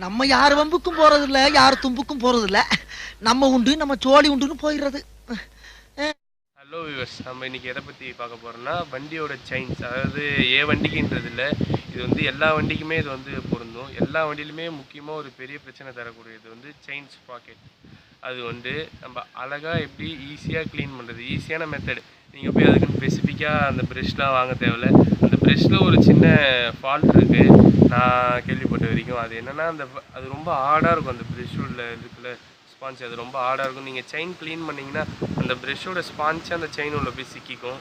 நம்ம யார் வம்புக்கும் போறது இல்ல, யார் தும்புக்கும் போறது இல்ல. நம்ம உண்டு நம்ம சோழி உண்டுன்னு போயிடுறது. ஹலோ வியூவர்ஸ், நம்ம இன்றைக்கி எதை பற்றி பார்க்க போகிறோம்னா வண்டியோட செயின்ஸ். அதாவது வண்டிக்குன்றது இல்லை, இது வந்து எல்லா வண்டிக்குமே இது வந்து பொருந்தும். எல்லா வண்டியிலுமே முக்கியமாக ஒரு பெரிய பிரச்சனை தரக்கூடியது வந்து செயின் ஸ்பாக்கெட். அது வந்து நம்ம அழகாக எப்படி ஈஸியாக க்ளீன் பண்ணுறது, ஈஸியான மெத்தடு. நீங்கள் போய் அதுக்குன்னு ஸ்பெசிஃபிக்காக அந்த ப்ரெஷ்லாம் வாங்க தேவையில்ல. அந்த ப்ரெஷ்ஷில் ஒரு சின்ன ஃபால்ட் இருக்குது நான் கேள்விப்பட்ட வரைக்கும். அது என்னென்னா அது ரொம்ப ஹார்டாக இருக்கும். அந்த ப்ரெஷ் உள்ள இதுக்குள்ள ஸ்பான்ச் அது ரொம்ப ஹார்டாக இருக்கும். நீங்கள் செயின் க்ளீன் பண்ணிங்கன்னா அந்த ப்ரெஷ்ஷோட ஸ்பான்ச்சு அந்த செயின் உள்ள போய் சிக்கிக்கும்.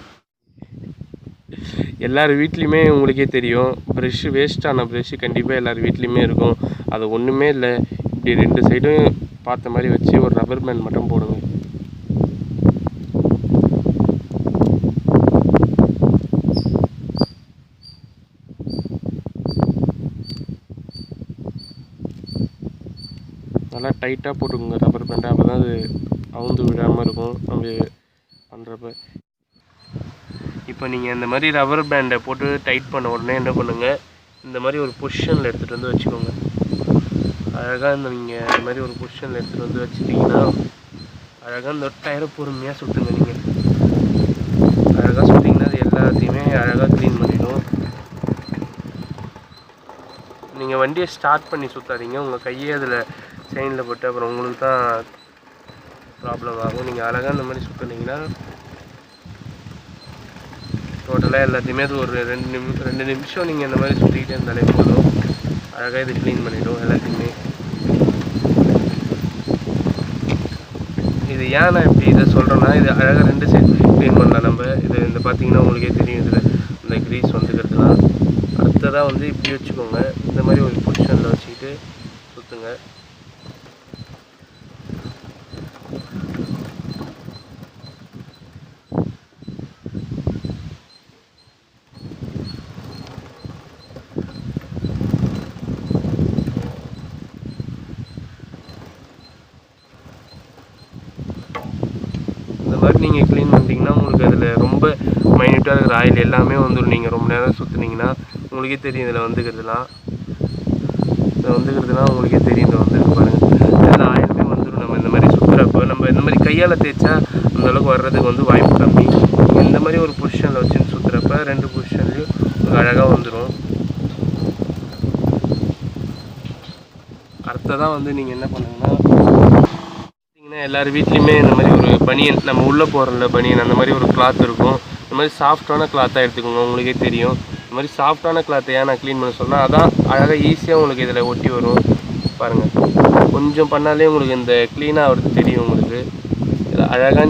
எல்லார் வீட்லேயுமே உங்களுக்கே தெரியும், ப்ரெஷ்ஷு வேஸ்ட்டான ப்ரெஷ்ஷு கண்டிப்பாக எல்லார் வீட்லேயுமே இருக்கும். அது ஒன்றுமே இல்லை, இப்படி 2 சைடும் பார்த்த மாதிரி வச்சு ஒரு ரப்பர் பேண்ட் மட்டும் போடுங்க. நல்லா டைட்டாக போட்டுக்கோங்க ரப்பர் பேண்டை, அப்போ தான் அது அவுந்து விடாமல் இருக்கும் நம்ம பண்ணுறப்ப. இப்போ நீங்கள் இந்த மாதிரி ரப்பர் பேண்டை போட்டு டைட் பண்ண உடனே என்ன பண்ணுங்கள், இந்த மாதிரி ஒரு பொசிஷனில் எடுத்துகிட்டு வந்து வச்சுக்கோங்க. அழகாக நீங்கள் இந்த மாதிரி ஒரு பொசிஷனில் எடுத்துகிட்டு வந்து வச்சுட்டிங்கன்னா அழகாக இந்த டயரை பொறுமையாக சுற்றுங்க. நீங்கள் அழகாக சுற்றிங்கன்னா அது எல்லாத்தையுமே அழகாக க்ளீன் பண்ணிவிடும். நீங்கள் வண்டியை ஸ்டார்ட் பண்ணி சுற்றாதீங்க, உங்கள் கையே அதில் செயினில் போட்டு அப்புறம் உங்களுக்கு தான் ப்ராப்ளம் ஆகும். நீங்கள் அழகாக இந்த மாதிரி சுற்றினீங்கன்னா டோட்டலாக எல்லாத்தையுமே அது ஒரு 2 நிமிஷம் நீங்கள் இந்த மாதிரி சுற்றிக்கிட்டே இருந்தாலே போதும், அழகாக இது க்ளீன் பண்ணிவிடும் எல்லாத்தையுமே. இது ஏன் நான் இப்படி இதை சொல்கிறேன்னா, இது அழகாக 2 சைடு க்ளீன் பண்ணலாம் நம்ம. இது இந்த பார்த்தீங்கன்னா உங்களுக்கே தெரியும், இதில் இந்த க்ரீஸ் வந்துக்கிறதுலாம். அடுத்ததாக வந்து இப்படி வச்சுக்கோங்க, இந்த மாதிரி ஒரு பொசிஷனில் வச்சுக்கிட்டு சுற்றுங்க. இந்த மாதிரி நீங்கள் க்ளீன் பண்ணிட்டீங்கன்னா உங்களுக்கு அதில் ரொம்ப மைன்யூட்டாக இருக்கிற ஆயில் எல்லாமே வந்துடும். நீங்கள் ரொம்ப நேரம் சுற்றுனீங்கன்னா உங்களுக்கே தெரியும், இதில் வந்துக்கிறதுலாம் உங்களுக்கே தெரியும். இதில் வந்துருக்கு பாருங்கள், எல்லா ஆயிலுமே வந்துடும். நம்ம இந்த மாதிரி சுற்றுறப்போ நம்ம இந்த மாதிரி கையால் தேய்ச்சா அந்தளவுக்கு வர்றதுக்கு வந்து வாய்ப்பு கம்மி. நீங்கள் இந்த மாதிரி ஒரு பொசிஷனில் வச்சுன்னு சுற்றுறப்ப 2 பொசிஷன்லேயும் உங்களுக்கு அழகாக வந்துடும். அடுத்ததான் வந்து நீங்கள் என்ன பண்ணுங்கன்னா, எல்லார் வீட்லேயுமே இந்த மாதிரி ஒரு பனியன், நம்ம உள்ளே போகிறோம்ல பனியன், அந்த மாதிரி ஒரு கிளாத் இருக்கும். இந்த மாதிரி சாஃப்டான கிளாத்தாக எடுத்துக்கோங்க. உங்களுக்கே தெரியும் இந்த மாதிரி சாஃப்டான கிளாத்தை ஏன் நான் க்ளீன் பண்ண சொன்னால், அதான் அழகாக ஈஸியாக உங்களுக்கு இதில் ஒட்டி வரும். பாருங்கள், கொஞ்சம் பண்ணாலே உங்களுக்கு இந்த க்ளீனாக அவருக்கு தெரியும். உங்களுக்கு இதில் அழகாக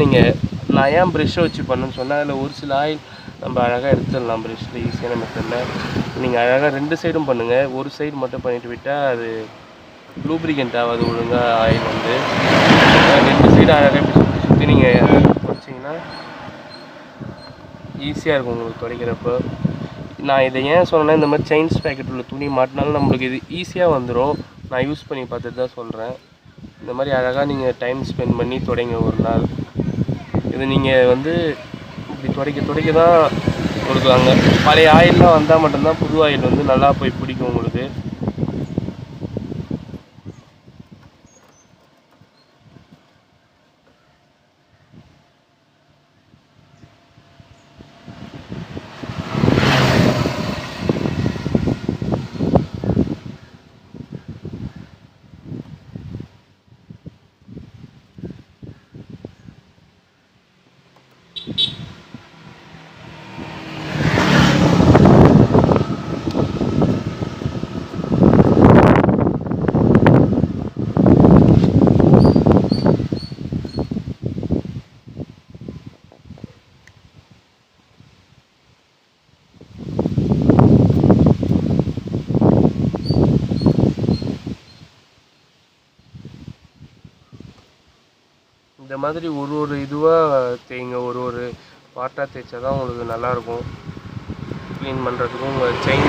நான் ஏன் ப்ரெஷ்ஷை வச்சு பண்ணணுன்னு சொன்னால், அதில் ஒரு சில ஆயில் நம்ம அழகாக எடுத்துடலாம் ப்ரெஷ்ஷில் ஈஸியான மெத்தடில். நீங்கள் அழகாக 2 சைடும் பண்ணுங்கள். ஒரு சைடு மட்டும் பண்ணிவிட்டு விட்டால் அது லூப்ரிகண்ட் ஆகாது ஒழுங்காக. ஆயில் வந்து 2 சைடு அழகாக இப்படி சுற்றி நீங்கள் வச்சிங்கன்னா ஈஸியாக இருக்கும் உங்களுக்கு துடைக்கிறப்போ. நான் இதை ஏன் சொன்னேன்னா, இந்த மாதிரி செயின்ஸ் பேக்கெட் உள்ள துணி மாட்டினாலும் நம்மளுக்கு இது ஈஸியாக வந்துடும். நான் யூஸ் பண்ணி பார்த்துட்டு தான் சொல்கிறேன். இந்த மாதிரி அழகாக நீங்கள் டைம் ஸ்பெண்ட் பண்ணி துடைங்க ஒரு நாள். இது நீங்கள் வந்து இப்படி துடைக்க தான் உங்களுக்கு அங்கே பழைய ஆயிலெலாம் வந்தால் மட்டும்தான் புது ஆயில் வந்து நல்லா போய் பிடிக்கும் உங்களுக்கு. இந்த மாதிரி ஒரு இதுவாக தேய்ங்க, ஒரு பார்ட்டாக தேய்ச்சா தான் உங்களுக்கு நல்லாயிருக்கும். க்ளீன் பண்ணுறதுக்கும் உங்கள் செயின்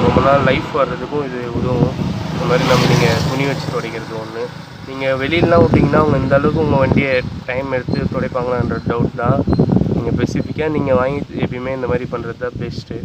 ரொம்ப நாள் லைஃப் வர்றதுக்கும் இது உதவும். இந்த மாதிரி நீங்கள் துணி வச்சு துடைக்கிறது ஒன்று. நீங்கள் வெளியிலலாம் விட்டிங்கன்னா அவங்க இந்த அளவுக்கு உங்கள் வண்டியை டைம் எடுத்து துடைப்பாங்களான்ற டவுட் தான். நீங்கள் ஸ்பெசிஃபிக்காக நீங்கள் வாங்கி எப்பயுமே இந்த மாதிரி பண்ணுறது தான் பெஸ்ட்டு.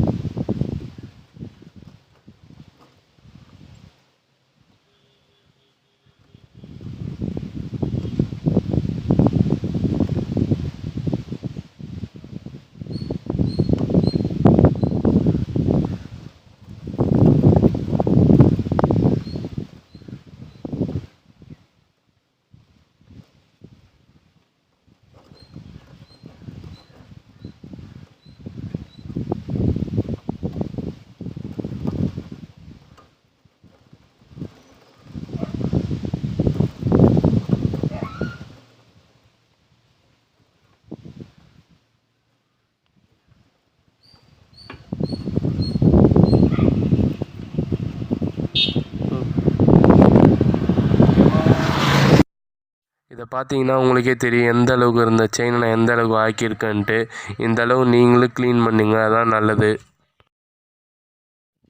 இதை பார்த்தீங்கன்னா உங்களுக்கே தெரியும் எந்த அளவுக்கு இருந்த செயினை நான் எந்த அளவுக்கு ஆக்கியிருக்கேன்ட்டு. இந்த அளவு நீங்களும் க்ளீன் பண்ணுங்க, அதான் நல்லது.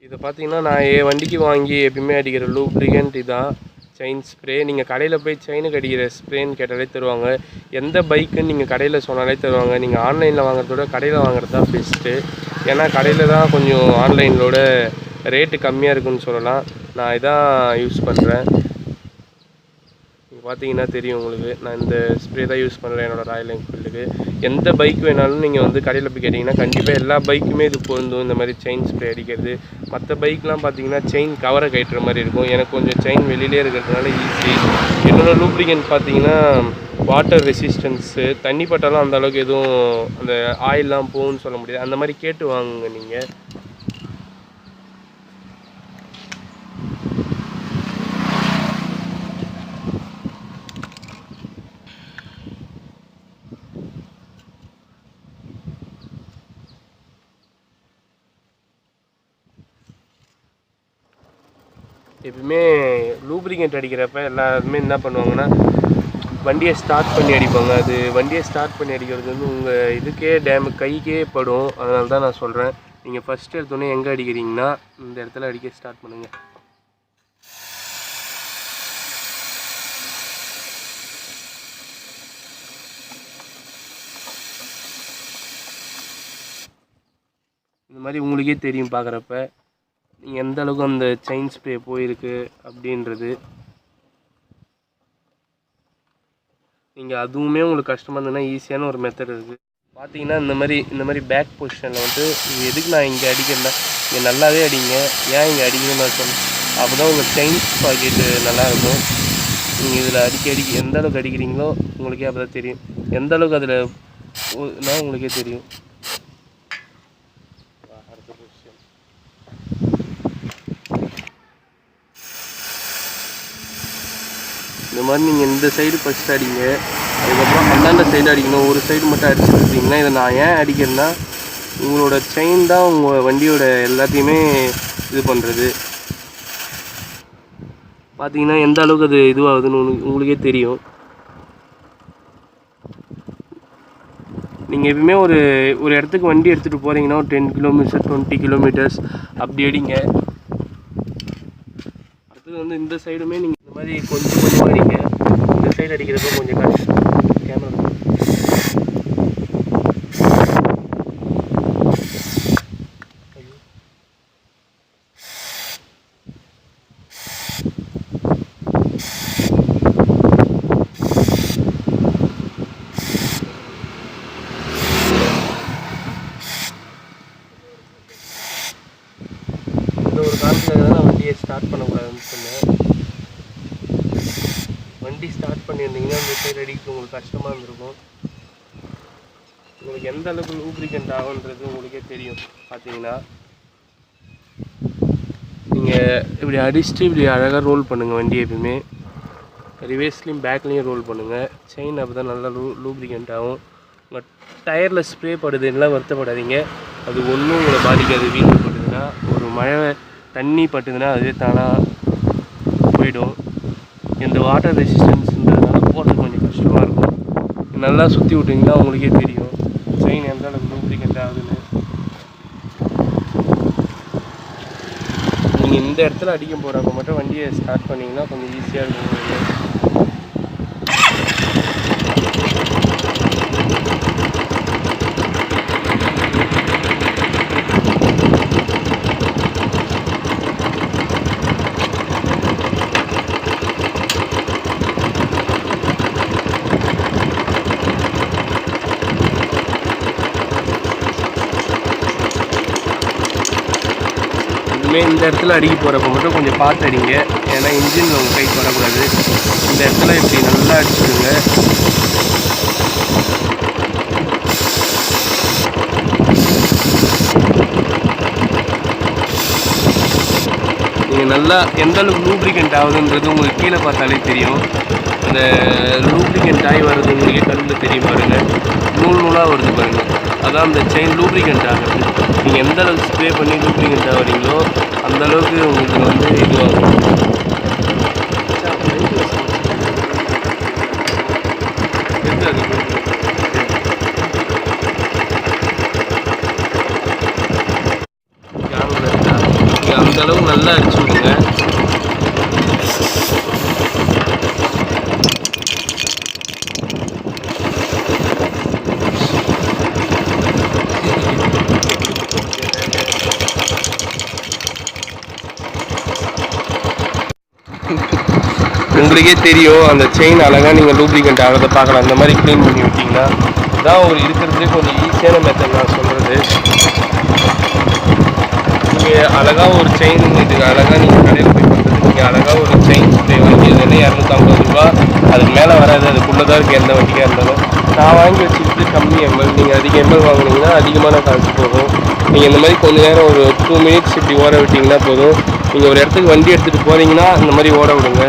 இதை பார்த்தீங்கன்னா நான் என் வண்டிக்கு வாங்கி எப்பயுமே அடிக்கிற லூப்ரிகன்ட் இதான், செயின் ஸ்ப்ரே. நீங்கள் கடையில் போய் செயினுக்கு அடிக்கிற ஸ்ப்ரேன்னு கேட்டாலே தருவாங்க. எந்த பைக்குன்னு நீங்கள் கடையில் சொன்னாலே தருவாங்க. நீங்கள் ஆன்லைனில் வாங்குறதோட கடையில் வாங்குறது தான் பெஸ்ட்டு. ஏன்னா கடையில் தான் கொஞ்சம் ஆன்லைனோட ரேட்டு கம்மியாக இருக்குன்னு சொல்லலாம். நான் இதான் யூஸ் பண்ணுறேன். பார்த்தீங்கன்னா தெரியும் உங்களுக்கு, நான் இந்த ஸ்ப்ரே தான் யூஸ் பண்ணுறேன் என்னோடய ராயல் என்ஃபீல்டுக்கு. எந்த பைக் வேணாலும் நீங்கள் வந்து கடையில் போய் கேட்டிங்கன்னா கண்டிப்பாக எல்லா பைக்குமே இது பொருந்தும், இந்த மாதிரி செயின் ஸ்ப்ரே அடிக்கிறது. மற்ற பைக்லாம் பார்த்தீங்கன்னா செயின் கவரை கட்டுற மாதிரி இருக்கும். எனக்கு கொஞ்சம் செயின் வெளியிலே இருக்கிறதுனால ஈஸி. என்னோடய லூப்ரிகன்ட் பார்த்தீங்கன்னா வாட்டர் ரெசிஸ்டன்ஸு, தண்ணி பட்டாலும் அந்த அளவுக்கு எதுவும் அந்த ஆயிலெலாம் போகும்னு சொல்ல முடியாது. அந்த மாதிரி கேட்டு வாங்குங்க நீங்கள். எப்பவுமே லூப்ரிகன்ட் அடிக்கிறப்ப எல்லாருமே என்ன பண்ணுவாங்கன்னா வண்டியை ஸ்டார்ட் பண்ணி அடிப்பாங்க. அது வண்டியை ஸ்டார்ட் பண்ணி அடிக்கிறது வந்து உங்கள் இதுக்கே கைக்கே படும். அதனால தான் நான் சொல்கிறேன், நீங்கள் ஃபஸ்ட்டு எடுத்தோடனே எங்கே அடிக்கிறீங்கன்னா இந்த இடத்துல அடிக்க ஸ்டார்ட் பண்ணுங்கள். இந்த மாதிரி உங்களுக்கே தெரியும் பார்க்குறப்ப நீங்கள் எந்த அளவுக்கு அந்த செயின் ஸ்ப்ரே போயிருக்கு அப்படின்றது. நீங்கள் அதுவுமே உங்களுக்கு கஷ்டமாக இருந்ததுன்னா ஈஸியான ஒரு மெத்தட் இருக்குது. பார்த்தீங்கன்னா இந்த மாதிரி பேக் பொசிஷனில் வந்து நீங்கள் எதுக்கு நான் இங்கே அடிக்கிறேன்னா நீங்கள் நல்லாவே அடிங்க. ஏன் இங்கே அடிக்கணும்னு நான் சொன்னேன், அப்போ தான் உங்கள் செயின் பாக்கெட்டு நல்லாயிருக்கும். நீங்கள் இதில் அடிக்க எந்த அளவுக்கு அடிக்கிறீங்களோ உங்களுக்கே அப்போ தான் தெரியும் எந்த அளவுக்கு அதில் உங்களுக்கே தெரியும். இந்த மாதிரி நீங்கள் இந்த சைடு ஃபஸ்ட்டு அடிங்க, அதுக்கப்புறம் அந்தாண்ட சைடு அடிக்கணும். ஒரு சைடு மட்டும் அடிச்சுருக்கீங்கன்னா இதை நான் ஏன் அடிக்கிறேன்னா உங்களோட செயின் தான் உங்கள் வண்டியோட எல்லாத்தையுமே இது பண்ணுறது. பார்த்தீங்கன்னா எந்த அளவுக்கு அது இதுவாகுதுன்னு உங்களுக்கே தெரியும். நீங்கள் எப்பவுமே ஒரு இடத்துக்கு வண்டி எடுத்துகிட்டு போகிறீங்கன்னா ஒரு 10 கிலோமீட்டர்ஸ் 20 கிலோமீட்டர்ஸ் அப்படி அடிங்க. அடுத்தது வந்து இந்த சைடுமே நீங்கள் இந்த மாதிரி கொஞ்சம் கொஞ்சமாக அடிங்க. இந்த சைடு அடிக்கிறப்ப கொஞ்சம் கஷ்டம். கேமரா ஒரு காரணத்துக்காக தான் நான் வண்டியை ஸ்டார்ட் பண்ணக்கூடாதுன்னு சொன்னேன். வண்டி ஸ்டார்ட் பண்ணியிருந்தீங்கன்னா இந்த சைடு அடிக்க உங்களுக்கு கஷ்டமாக இருந்திருக்கும். உங்களுக்கு எந்த அளவுக்கு லூப்ரிகன்ட் ஆகுன்றது உங்களுக்கே தெரியும். பார்த்தீங்கன்னா நீங்கள் இப்படி அடிச்சுட்டு இப்படி அழகாக ரோல் பண்ணுங்கள் வண்டி. எப்பயுமே ரிவேர்ஸ்லேயும் பேக்லேயும் ரோல் பண்ணுங்கள். செயின் அப்போ தான் நல்லா லூப்ரிகன்ட் ஆகும். உங்கள் டயரில் ஸ்ப்ரே படுதுன்னா வருத்தப்படாதீங்க, அது ஒன்றும் உங்களை பாதிக்காது. வீட்டில் பட்டுதுன்னா ஒரு மழை தண்ணி பட்டுதுன்னா அதுவே தானாக போயிடும். இந்த வாட்டர் ரெசிஸ்டன்ஸ்ன்றதுனால போகிறது கொஞ்சம் கஷ்டமாக இருக்கும். நல்லா சுற்றி விட்டிங்கன்னா உங்களுக்கே தெரியும் செயின் எந்த அளவுக்கு லூப்ரிகன்ட் ஆகுதுன்னு. நீங்கள் இந்த இடத்துல அடிக்க போகிறப்ப மட்டும் வண்டியை ஸ்டார்ட் பண்ணிங்கன்னா கொஞ்சம் ஈஸியாக இருக்கும் உங்களுக்கு. இந்த இடத்துல அடிக்க போகிறப்ப மட்டும் கொஞ்சம் பார்த்து அடிங்க, ஏன்னா இன்ஜினில் உங்கள் கைக்கு வரக்கூடாது. இந்த இடத்துல இப்படி நல்லா அடிச்சுடுங்க. நீங்கள் நல்லா எந்த அளவுக்கு லூப்ரிகன்ட் ஆகுதுன்றது உங்களுக்கு கீழே பார்த்தாலே தெரியும். அந்த லூப்ரிகன்ட் ஆகி வர்றது உங்களுக்கு கண்ணில் தெரியும் பாருங்கள், நூலாக வருது பாருங்கள், அதான் அந்த செயின் லூப்ரிகன்ட் ஆகுது. நீங்கள் எந்த அளவுக்கு ஸ்ப்ரே பண்ணி லூப்ரிகன்ட் ஆகிறீங்களோ அந்தளவுக்கு உங்களுக்கு வந்து இதுவாகும். உங்களுக்கே தெரியும் அந்த செயின் அழகாக நீங்கள் லூப்ரிகண்ட் ஆகிறத பார்க்கலாம். அந்த மாதிரி க்ளீன் பண்ணி விட்டிங்கன்னா இதான் ஒரு இருக்கிறதுலே கொஞ்சம் ஈஸியான மெத்தட் நான் சொல்கிறது. நீங்கள் அழகாக ஒரு செயின் இதுக்கு அழகாக நீங்கள் கடையில் போய் பண்ணுறது, நீங்கள் அழகாக ஒரு செயின் ஸ்ப்ரே வாங்கி அது என்ன 250 ரூபா, அதுக்கு மேலே வராது, அதுக்குள்ளே தான் இருக்குது எந்த வண்டிக்காக இருந்தாலும். நான் வாங்கி வச்சுக்கிட்டு கம்மி எம்எல், நீங்கள் அதிக எம்எல் வாங்கினீங்கன்னா அதிகமான காசு போகும். நீங்கள் இந்த மாதிரி கொஞ்சம் நேரம் ஒரு 2 மினிட்ஸ் இப்படி ஓட விட்டிங்கன்னா போதும். நீங்கள் ஒரு இடத்துக்கு வண்டி எடுத்துகிட்டு போகிறீங்கன்னா இந்த மாதிரி ஓட விடுங்க.